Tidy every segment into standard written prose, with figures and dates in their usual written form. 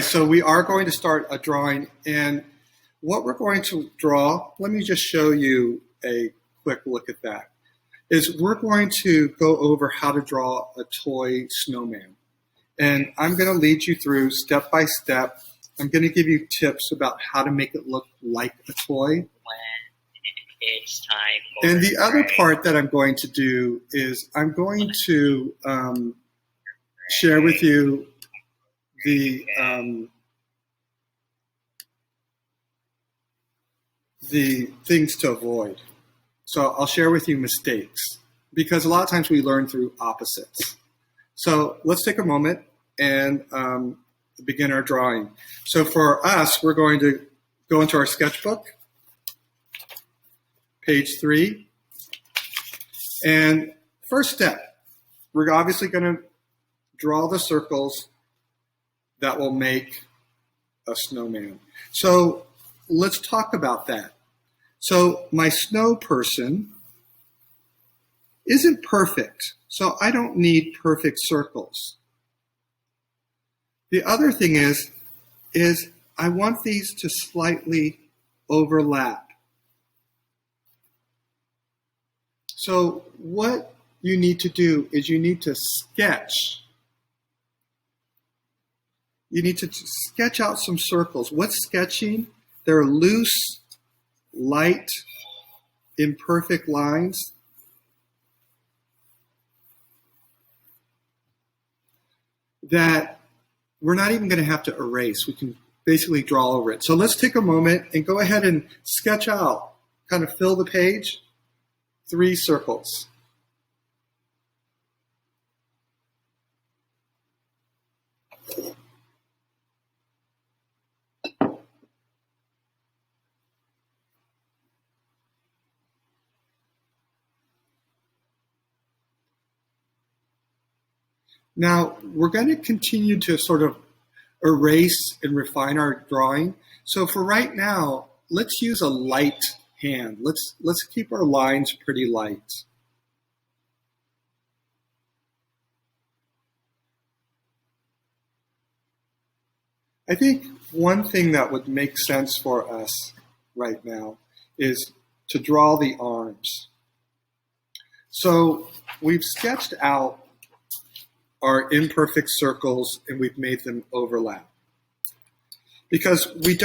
So we are going to start a drawing, and what we're going to draw, let me just show you a quick look at that, is we're going to go over how to draw a toy snowman. And I'm going to lead you through step by step. I'm going to give you tips about how to make it look like a toy. When it's time for And the other break. part that I'm going to do is I'm going to share with you the things to avoid. So I'll share with you mistakes, because a lot of times we learn through opposites. So let's take a moment and begin our drawing. So for us, we're going to go into our sketchbook, page 3. And first step, we're obviously going to draw the circles that will make a snowman. So let's talk about that. So my Snowperson isn't perfect, so I don't need perfect circles. The other thing is I want these to slightly overlap. So what you need to do is you need to sketch. You need to sketch out some circles. What's sketching? They're loose, light, imperfect lines. That we're not even going to have to erase. We can basically draw over it. So let's take a moment and go ahead and sketch out, kind of fill the page, 3 circles. Now, we're going to continue to sort of erase and refine our drawing. So for right now, let's use a light hand. Let's keep our lines pretty light. I think one thing that would make sense for us right now is to draw the arms. So we've sketched out our imperfect circles and we've made them overlap. Because we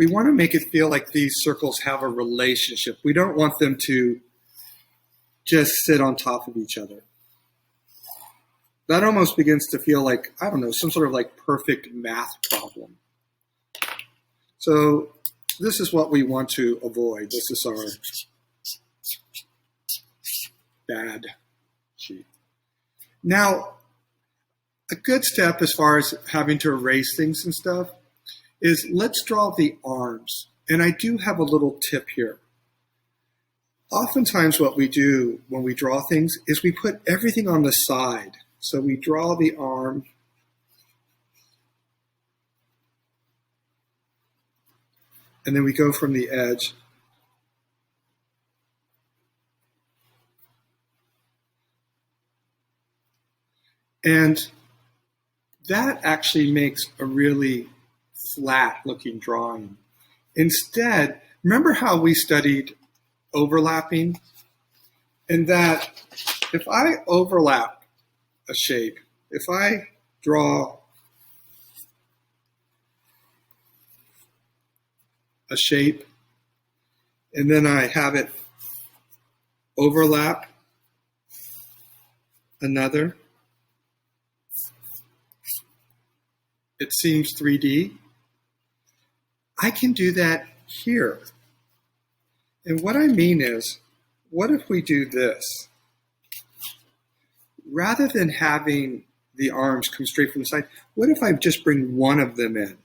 want to make it feel like these circles have a relationship. We don't want them to just sit on top of each other. That almost begins to feel like, I don't know, some sort of like perfect math problem. So this is what we want to avoid. This is our bad sheet. Now, a good step as far as having to erase things and stuff is let's draw the arms. And I do have a little tip here. Oftentimes what we do when we draw things is we put everything on the side. So we draw the arm, and then we go from the edge. And that actually makes a really flat looking drawing. Instead, remember how we studied overlapping? And that if I overlap a shape, if I draw a shape and then I have it overlap another, it seems 3D. I can do that here. And what I mean is, what if we do this? Rather than having the arms come straight from the side, what if I just bring one of them in?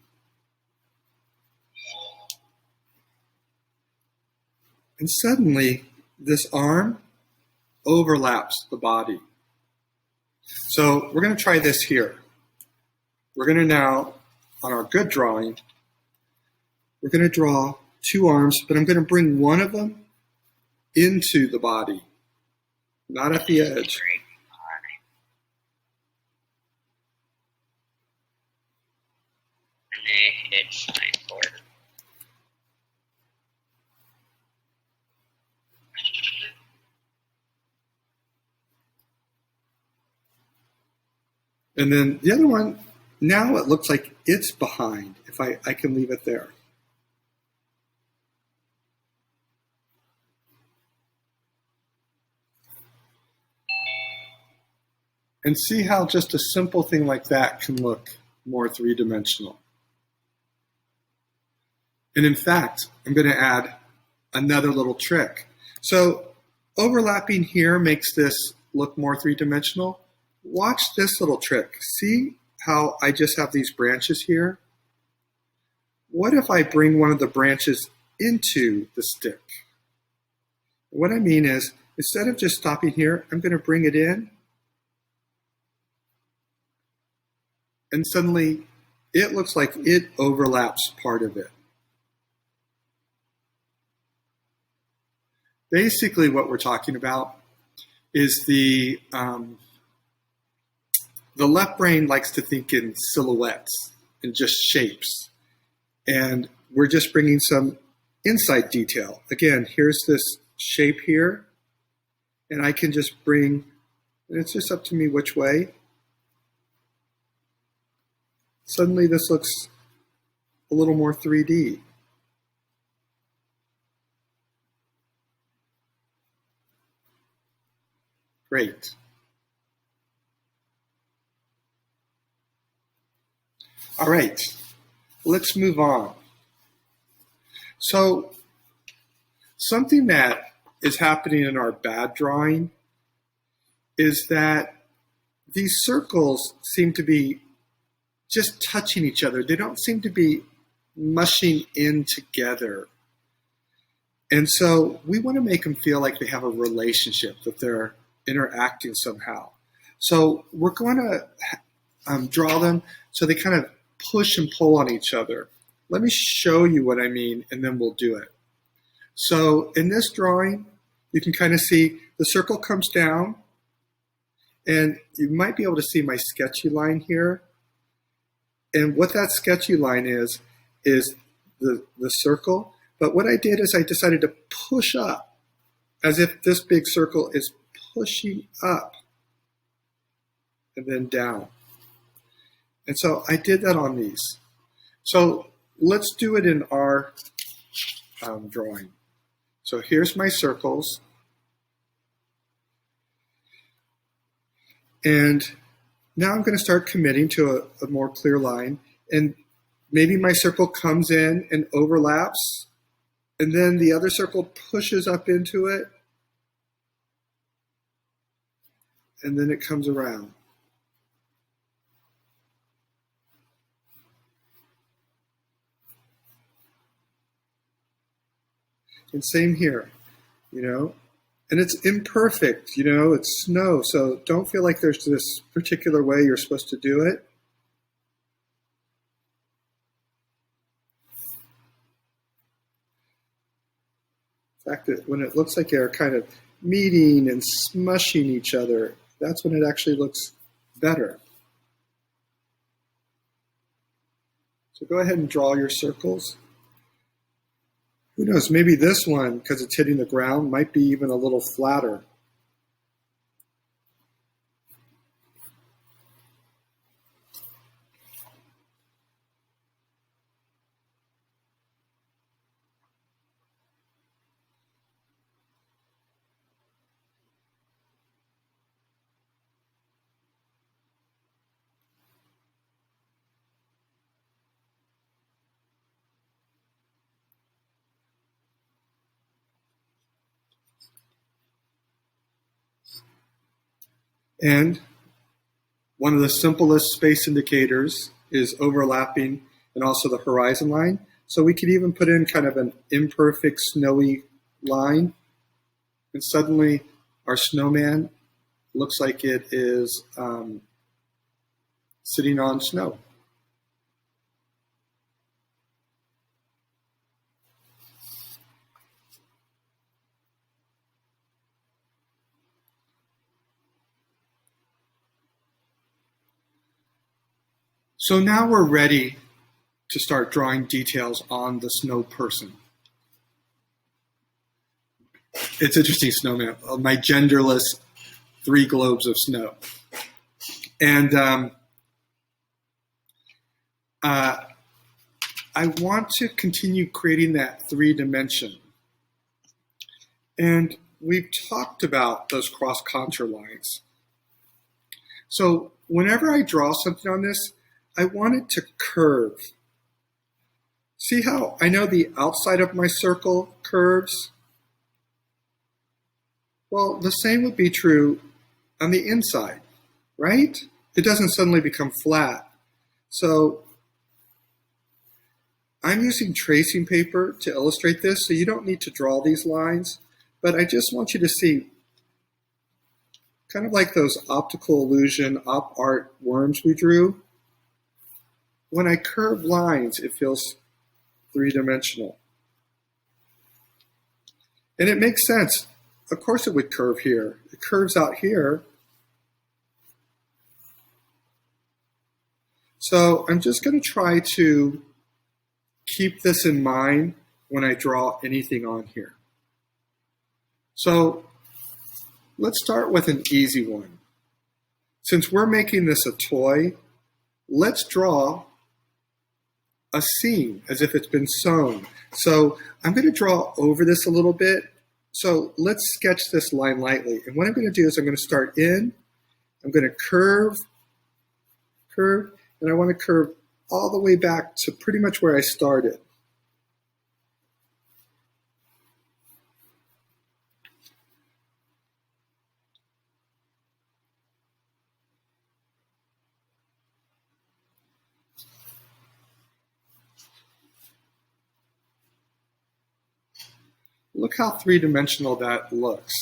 And suddenly, this arm overlaps the body. So we're going to try this here. We're going to now, on our good drawing, we're going to draw 2 arms, but I'm going to bring one of them into the body, not at the edge. it's time for And then the other one, now it looks like it's behind, if I can leave it there. And see how just a simple thing like that can look more three-dimensional. And in fact, I'm going to add another little trick. So overlapping here makes this look more three-dimensional. Watch this little trick. See how I just have these branches here? What if I bring one of the branches into the stick? What I mean is, instead of just stopping here, I'm going to bring it in. And suddenly, it looks like it overlaps part of it. Basically, what we're talking about is the left brain likes to think in silhouettes and just shapes. And we're just bringing some insight detail. Again, here's this shape here. And I can just bring, and it's just up to me which way. Suddenly this looks a little more 3D. Great. All right, let's move on. So something that is happening in our bad drawing is that these circles seem to be just touching each other. They don't seem to be mushing in together. And so we want to make them feel like they have a relationship, that they're interacting somehow. So we're going to draw them so they kind of push and pull on each other. Let me show you what I mean, and then we'll do it. So in this drawing, you can kind of see the circle comes down, and you might be able to see my sketchy line here. And what that sketchy line is the circle. But what I did is I decided to push up, as if this big circle is pushing up and then down. And so I did that on these. So let's do it in our drawing. So here's my circles. And now I'm going to start committing to a more clear line. And maybe my circle comes in and overlaps. And then the other circle pushes up into it. And then it comes around. And same here, you know. And it's imperfect, you know, it's snow. So don't feel like there's this particular way you're supposed to do it. In fact, that when it looks like they're kind of meeting and smushing each other, that's when it actually looks better. So go ahead and draw your circles. Who knows, maybe this one, because it's hitting the ground, might be even a little flatter. And one of the simplest space indicators is overlapping and also the horizon line. So we could even put in kind of an imperfect snowy line, and suddenly our snowman looks like it is sitting on snow. So now we're ready to start drawing details on the Snowperson. It's interesting, snowman. My genderless 3 globes of snow. And I want to continue creating that 3 dimension. And we've talked about those cross contour lines. So whenever I draw something on this, I want it to curve. See how I know the outside of my circle curves? Well, the same would be true on the inside, right? It doesn't suddenly become flat. So I'm using tracing paper to illustrate this, so you don't need to draw these lines, but I just want you to see, kind of like those optical illusion op art worms we drew. When I curve lines, it feels 3-dimensional. And it makes sense. Of course it would curve here. It curves out here. So I'm just going to try to keep this in mind when I draw anything on here. So let's start with an easy one. Since we're making this a toy, let's draw a seam as if it's been sewn. So I'm going to draw over this a little bit. So let's sketch this line lightly. And what I'm going to do is I'm going to start in, I'm going to curve, and I want to curve all the way back to pretty much where I started. Look how 3-dimensional that looks.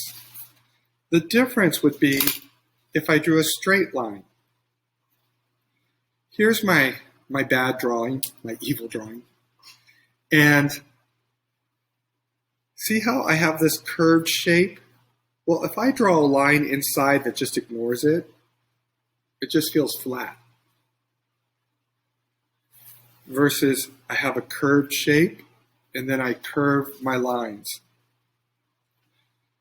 The difference would be if I drew a straight line. Here's my bad drawing, my evil drawing. And see how I have this curved shape? Well, if I draw a line inside that just ignores it, it just feels flat. Versus I have a curved shape, and then I curve my lines.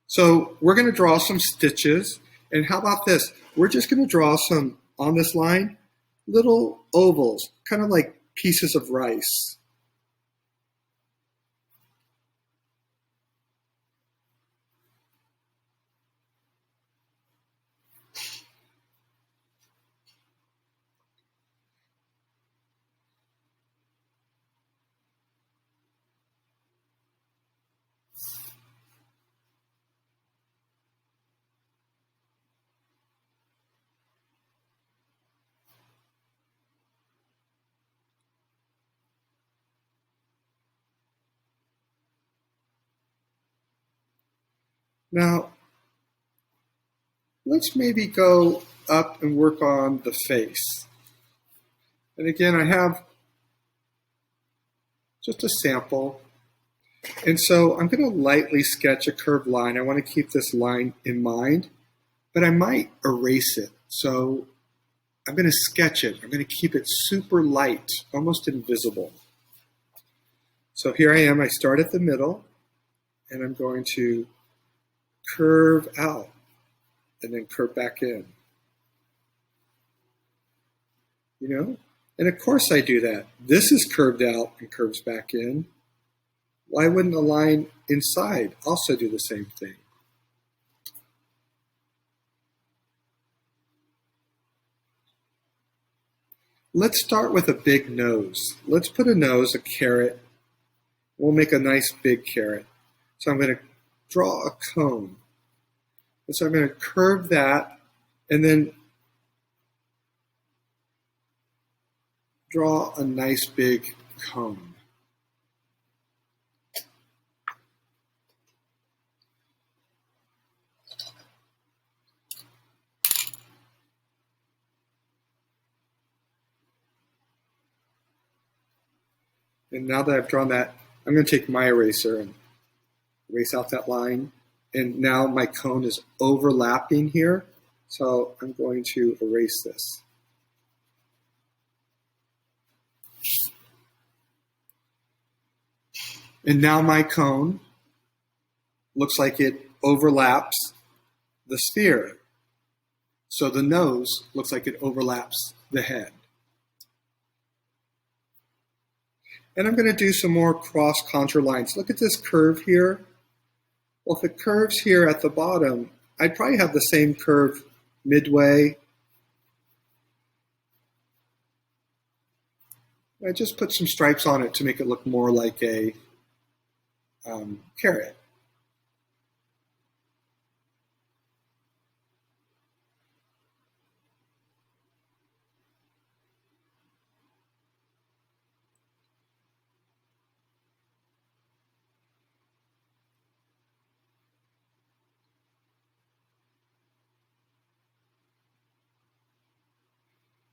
So we're going to draw some stitches. And how about this? We're just going to draw some, on this line, little ovals, kind of like pieces of rice. Now, let's maybe go up and work on the face. And again, I have just a sample. And so I'm going to lightly sketch a curved line. I want to keep this line in mind, but I might erase it. So I'm going to sketch it. I'm going to keep it super light, almost invisible. So here I am. I start at the middle, and I'm going to curve out and then curve back in. You know? And of course I do that. This is curved out and curves back in. Why wouldn't a line inside also do the same thing? Let's start with a big nose. Let's put a nose, a carrot. We'll make a nice big carrot. So I'm going to draw a cone. And so I'm going to curve that and then draw a nice big cone. And now that I've drawn that, I'm going to take my eraser and erase out that line. And now my cone is overlapping here. So I'm going to erase this. And now my cone looks like it overlaps the sphere. So the nose looks like it overlaps the head. And I'm going to do some more cross contour lines. Look at this curve here. Well, if it curves here at the bottom, I'd probably have the same curve midway. I just put some stripes on it to make it look more like a carrot.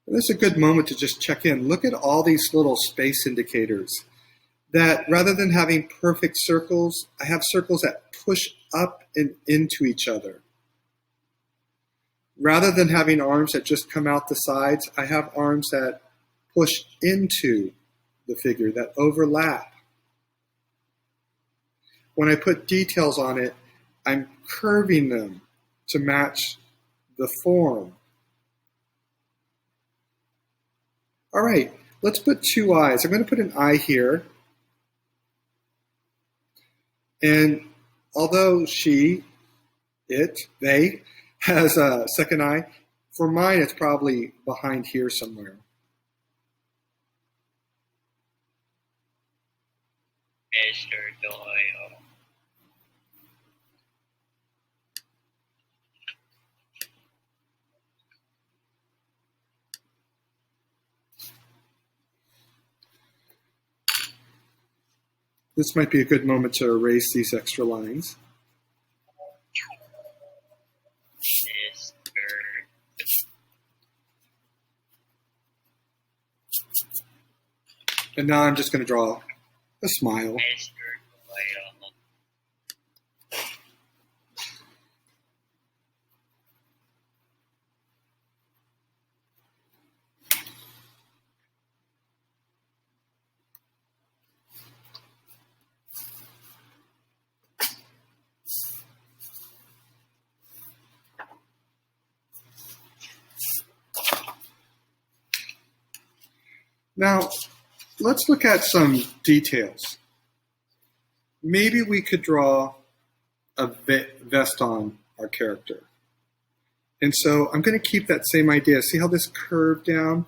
And this is a good moment to just check in. Look at all these little space indicators that rather than having perfect circles, I have circles that push up and into each other. Rather than having arms that just come out the sides, I have arms that push into the figure, that overlap. When I put details on it, I'm curving them to match the form. All right, let's put two eyes. I'm going to put an eye here. And although they has a second eye, for mine it's probably behind here somewhere. Mr. Doyle. This might be a good moment to erase these extra lines. And now I'm just going to draw a smile. Mr. Doyle. Now, let's look at some details. Maybe we could draw a vest on our character. And so I'm going to keep that same idea. See how this curved down?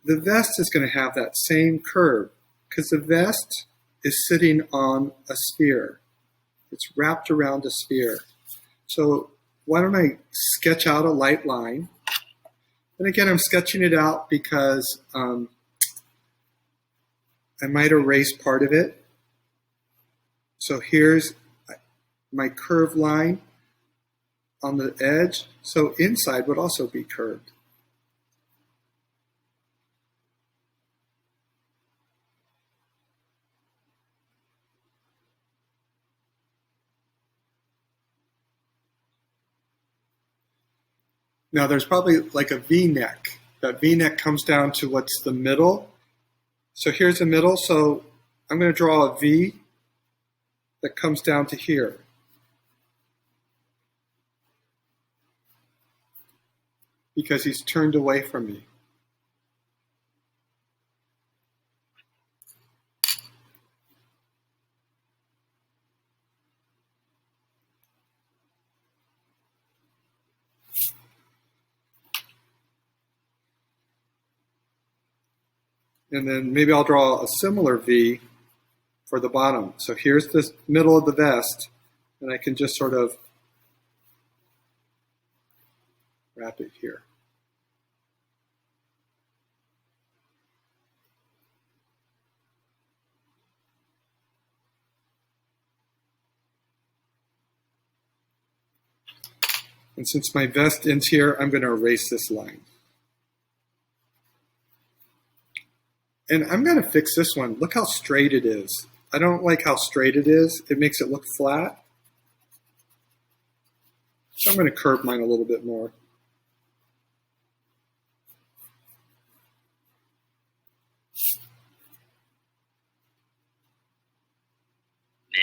The vest is going to have that same curve because the vest is sitting on a sphere. It's wrapped around a sphere. So why don't I sketch out a light line? And again, I'm sketching it out because I might erase part of it. So here's my curved line on the edge. So inside would also be curved. Now there's probably like a V-neck. That V-neck comes down to what's the middle. So here's the middle. So I'm going to draw a V that comes down to here. Because he's turned away from me. And then maybe I'll draw a similar V for the bottom. So here's the middle of the vest, and I can just sort of wrap it here. And since my vest ends here, I'm going to erase this line. And I'm going to fix this one. Look how straight it is. I don't like how straight it is. It makes it look flat. So I'm going to curve mine a little bit more.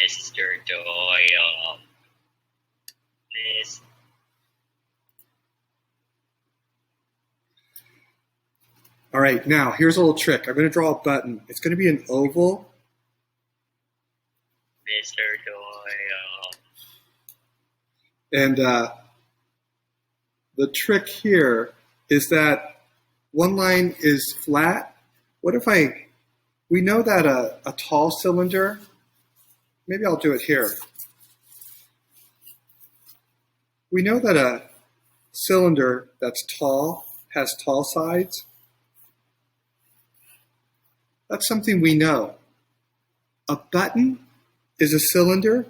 Mr. Toy, Miss All right, now here's a little trick. I'm going to draw a button. It's going to be an oval. Mr. Toy, And the trick here is that one line is flat. What if we know that a tall cylinder, maybe I'll do it here. We know that a cylinder that's tall has tall sides. That's something we know. A button is a cylinder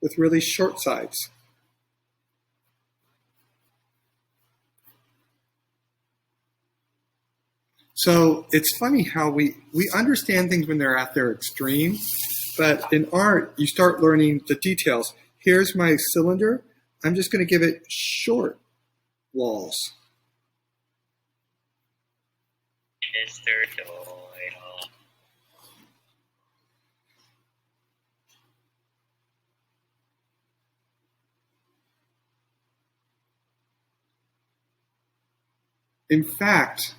with really short sides. So it's funny how we understand things when they're at their extreme, but in art, you start learning the details. Here's my cylinder. I'm just going to give it short walls. Mr. Toy, In fact,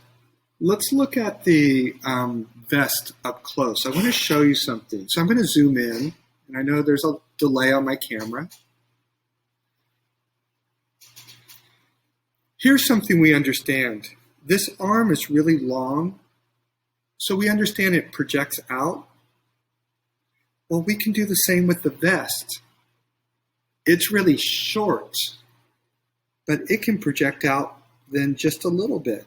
let's look at the vest up close. I want to show you something. So I'm going to zoom in, and I know there's a delay on my camera. Here's something we understand. This arm is really long, so we understand it projects out. Well, we can do the same with the vest. It's really short, but it can project out then just a little bit.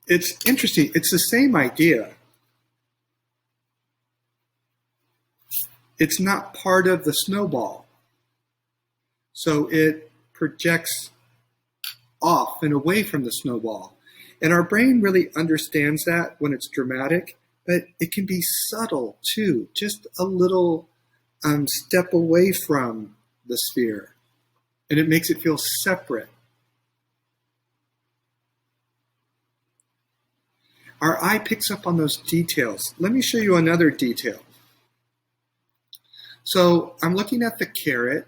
It's interesting. It's the same idea. It's not part of the snowball. So it projects off and away from the snowball. And our brain really understands that when it's dramatic, but it can be subtle too, just a little step away from the sphere. And it makes it feel separate. Our eye picks up on those details. Let me show you another detail. So I'm looking at the carrot,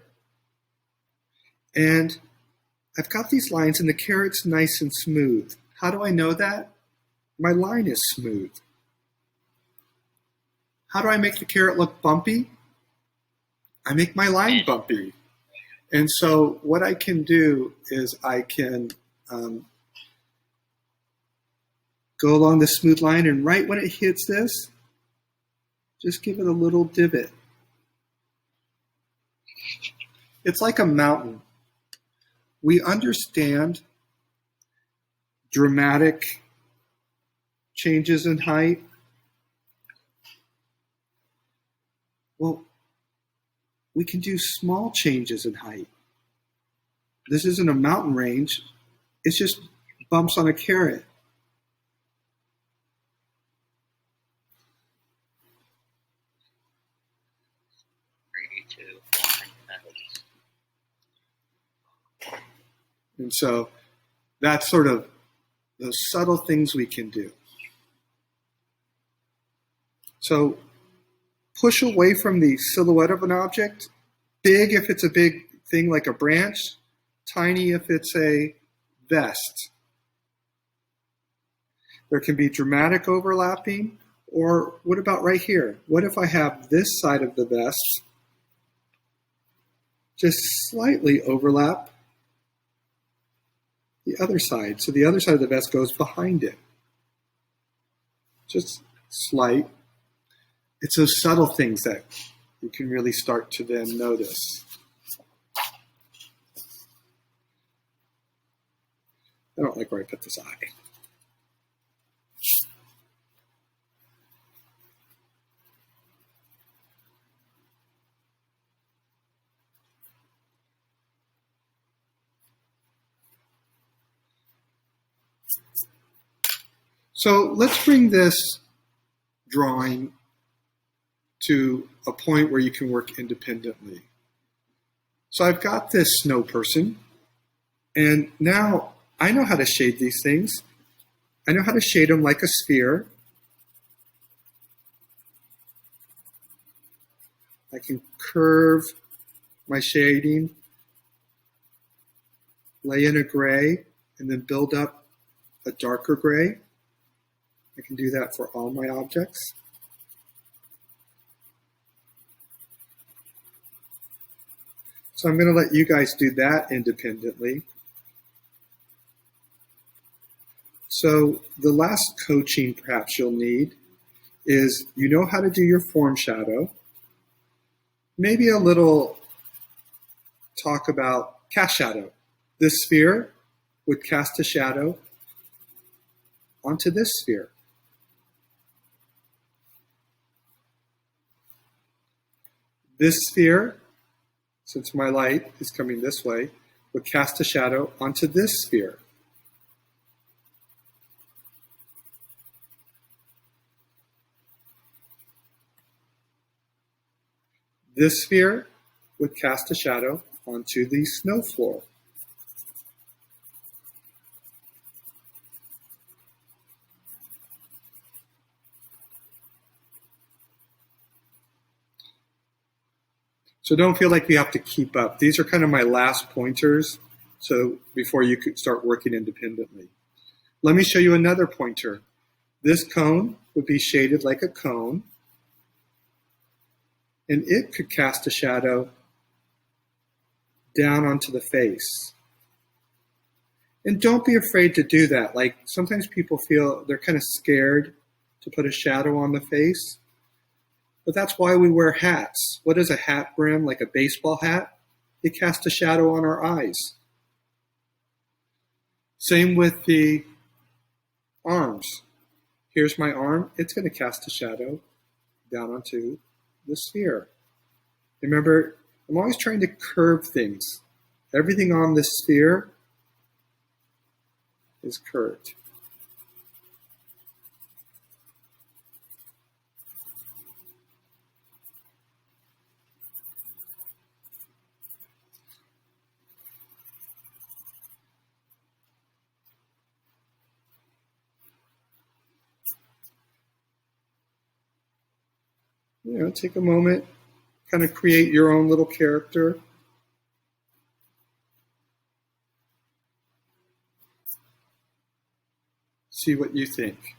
and I've got these lines, and the carrot's nice and smooth. How do I know that? My line is smooth. How do I make the carrot look bumpy? I make my line bumpy. And so what I can do is I can go along the smooth line, and right when it hits this, just give it a little divot. It's like a mountain. We understand dramatic changes in height. Well, we can do small changes in height. This isn't a mountain range. It's just bumps on a carrot. And so that's sort of those subtle things we can do. So push away from the silhouette of an object, big if it's a big thing like a branch, tiny if it's a vest. There can be dramatic overlapping, or what about right here? What if I have this side of the vest just slightly overlap the other side? So the other side of the vest goes behind it. Just slight. It's those subtle things that you can really start to then notice. I don't like where I put this eye. So let's bring this drawing to a point where you can work independently. So I've got this Snowperson, and now I know how to shade these things. I know how to shade them like a sphere. I can curve my shading, lay in a gray, and then build up a darker gray. I can do that for all my objects. So I'm going to let you guys do that independently. So the last coaching perhaps you'll need is you know how to do your form shadow. Maybe a little talk about cast shadow. This sphere would cast a shadow onto this sphere. This sphere, since my light is coming this way, would cast a shadow onto this sphere. This sphere would cast a shadow onto the snow floor. So don't feel like you have to keep up. These are kind of my last pointers, so before you could start working independently. Let me show you another pointer. This cone would be shaded like a cone, and it could cast a shadow down onto the face. And don't be afraid to do that. Like sometimes people feel they're kind of scared to put a shadow on the face. But that's why we wear hats. What is a hat brim, like a baseball hat? It casts a shadow on our eyes. Same with the arms. Here's my arm. It's going to cast a shadow down onto the sphere. Remember, I'm always trying to curve things. Everything on this sphere is curved. You know, take a moment, kind of create your own little character. See what you think.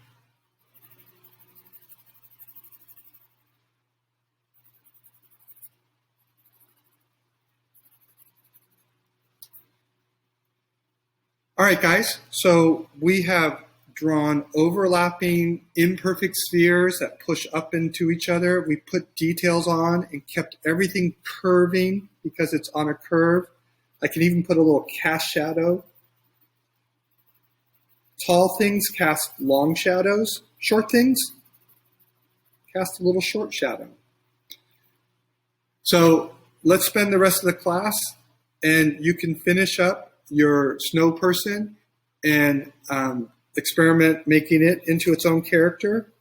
All right, guys, so we have drawn overlapping imperfect spheres that push up into each other. We put details on and kept everything curving because it's on a curve. I can even put a little cast shadow. Tall things cast long shadows. Short things cast a little short shadow. So let's spend the rest of the class and you can finish up your Snowperson and experiment making it into its own character.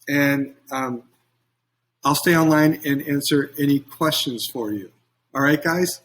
And I'll stay online and answer any questions for you. All right, guys?